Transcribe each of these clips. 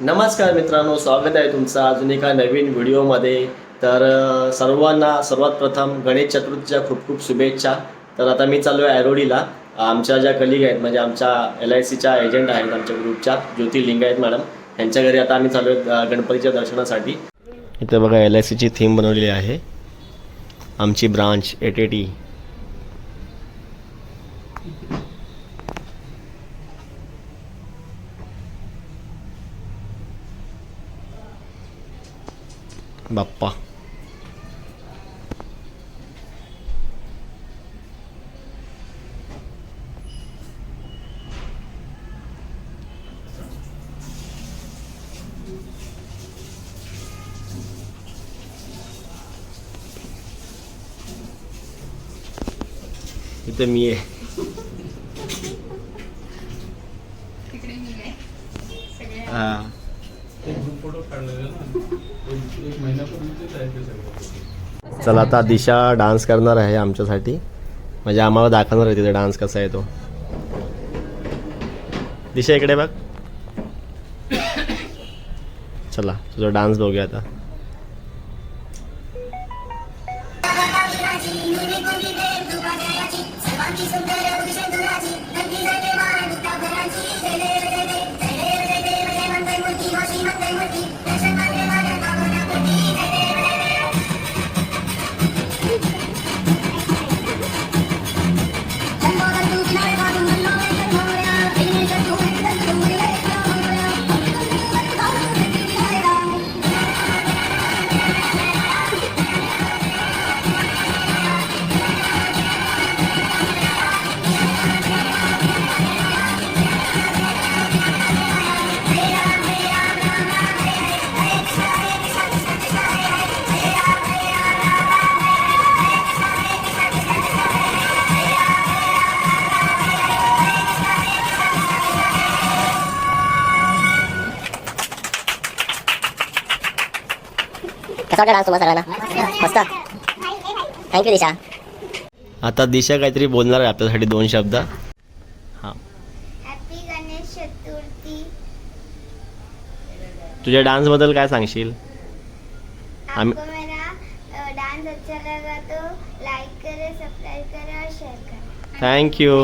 नमस्कार मित्रांनो, स्वागत आहे तुमचं अजून एका नवीन व्हिडिओमध्ये. तर सर्वांना सर्वात प्रथम गणेश चतुर्थीच्या खूप खूप शुभेच्छा. तर आता मी चाललो आहे ऐरोलीला. आमच्या ज्या कलिग आहेत म्हणजे आमच्या LICच्या एजंट आहेत आमच्या ग्रुपच्या, ज्योती लिंगायत मॅडम, यांच्या घरी आता आम्ही चाललो आहे गणपतीच्या दर्शनासाठी. इथे बघा LICची थीम बनवलेली आहे, आमची ब्रांच 880. बाप्पा इथे मी आहे. हां, चला आता दिशा डान्स करणार आहे आमच्यासाठी, म्हणजे आम्हाला दाखवणार आहे तिथे डान्स कसा आहे तो. दिशा इकडे बघ. चला तुझा डान्स बघूया आता. कसा वाटला डान्स तुम्हाला सगळ्यांना? मस्त. थँक्यू दिशा. आता दिशा काहीतरी बोलणार आहे आपल्यासाठी 2 शब्द. हां, हॅपी गणेश चतुर्थी. तुझ्या डान्सबद्दल काय सांगशील? आपको मेरा डांस अच्छा लगा तो लाइक करें, सब्सक्राइब करें और शेयर करें. थँक्यू.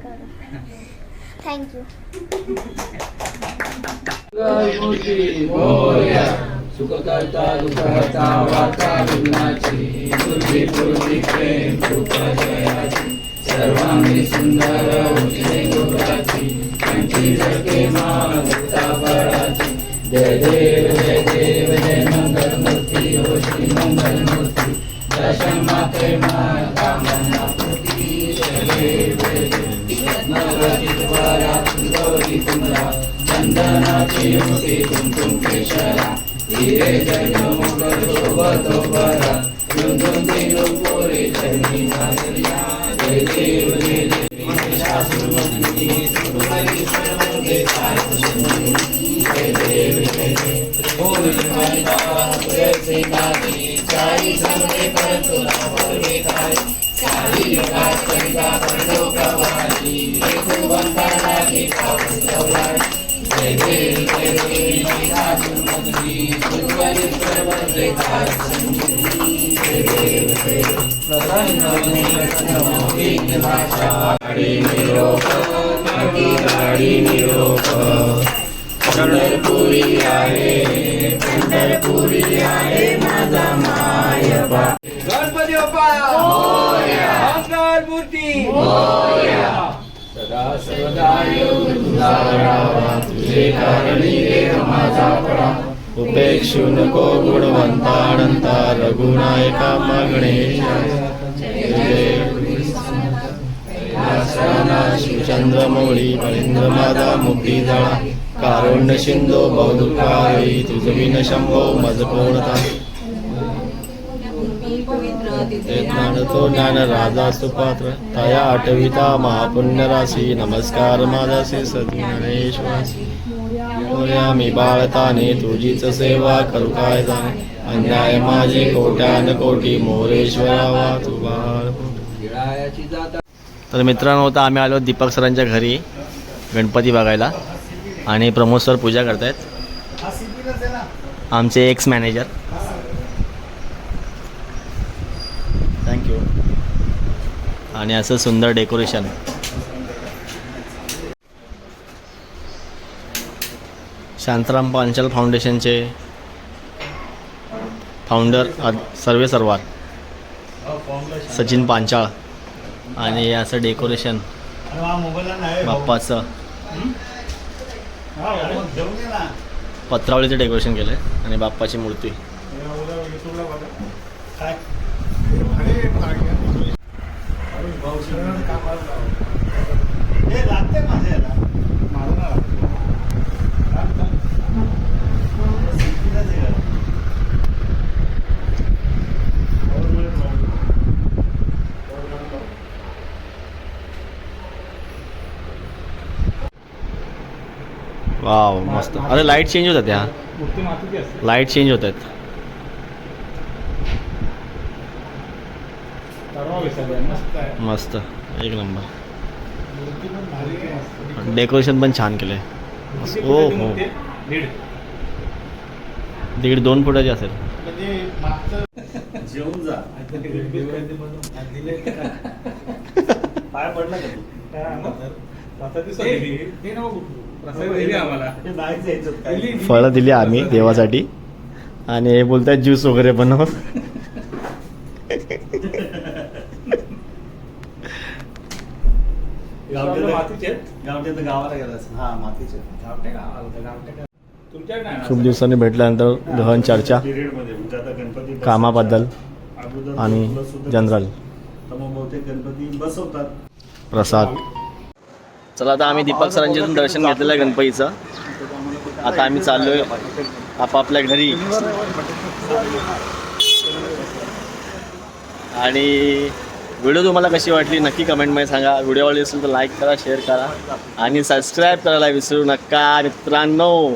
करा. थँक्यू. सुखकर्ता दुःखहर्ता वार्ता विघ्नाची पूर्वी पूर्वी प्रेम कृपा जयाची सर्वांगी सुंदर होती गोराची कंठी जगे माता बळाची जय देव जय मंगल मूर्ती हो श्री मंगल मूर्ती दर्शन माते माता मना पूर्ती जय देव रत्नवती द्वारा गौरी कुमरा चंदनाची होती कुमकुम केशरा हिरे जगमोगर शोभतो बरा रुंदून दिलो पोरे चरणी नाचल्या जय देव शास्त्रवंती सुरहरी सर्व देखाय जय देव बोल माता तुझे नादी चारी सर्वे परतुला परवे काय सारी योगा करिता परलो कवाली एकू बंधारा देखा पुस्तवला जय देव महिला सुमती सुरवरी सर्व देखाय जय देव प्रसन्न मोहित भाषा गाडी निरोप गाडी निरोप पंढरपुरी आहे माझा मायबा गणपती बाप्पा मोरया मंगल मूर्ती मोरया सदा सर्वदा योग तुझा राहावा तुझे कारणी देव माझा पडा उपेक्षू नको गुणवंता अनंता रघुनायका मागणेशा शिवचंद्र मौळी मळींद्र मादा मुक्ती जळा कारुण्य सिंधू बहुदुःखाई तुझ विन शंभो मज कोणता तो ज्ञान राजा सुपात्र तया आठविता महापुण्य राशी नमस्कार माझासी सद्गुणेश्वासी मोरया मी बाळताने तुझीच सेवा करू काय जाणे अन्याय माझी कोट्यान कोटी मोरेश्वरावा तू बाळ. तर मित्रांनो आता आम्ही आलो दीपक सरांच्या घरी गणपती बघायला आणि प्रमोद सर पूजा करतायत आमचे एक्स मॅनेजर. थँक्यू. आणि असं सुंदर डेकोरेशन. शांताराम पांचाल फाउंडेशनचे फाउंडर सर्वेसर्वा सचिन पांचाळ आणि असं डेकोरेशन बाप्पाचं पत्रावळीचं डेकोरेशन केलं आहे आणि बाप्पाची मूर्ती. वाव मस्त. अरे लाईट चेंज होतात ह्या लाईट चेंज होत आहेत. मस्त एक नंबर. डेकोरेशन पण छान केलं आहे. हो हो 1.5-2 फुटाची असेल. जेवून जा पाय पडला का फळं दिली आम्ही देवासाठी आणि हे बोलतात ज्यूस वगैरे बनव. गावाला गेला हा मातीचे खूप दिवसांनी भेटल्यानंतर गहन चर्चा कामाबद्दल आणि जनरल गणपती बसवतात. प्रसाद. चला आता आम्ही दीपक सरांचे दर्शन घेतलेलं आहे गणपतीचं. आता आम्ही चाललोय आपापल्या घरी आणि व्हिडिओ तुम्हाला कशी वाटली नक्की कमेंटमध्ये सांगा. व्हिडिओ आवडली असेल तर लाईक करा शेअर करा आणि सबस्क्राईब करायला विसरू नका मित्रांनो.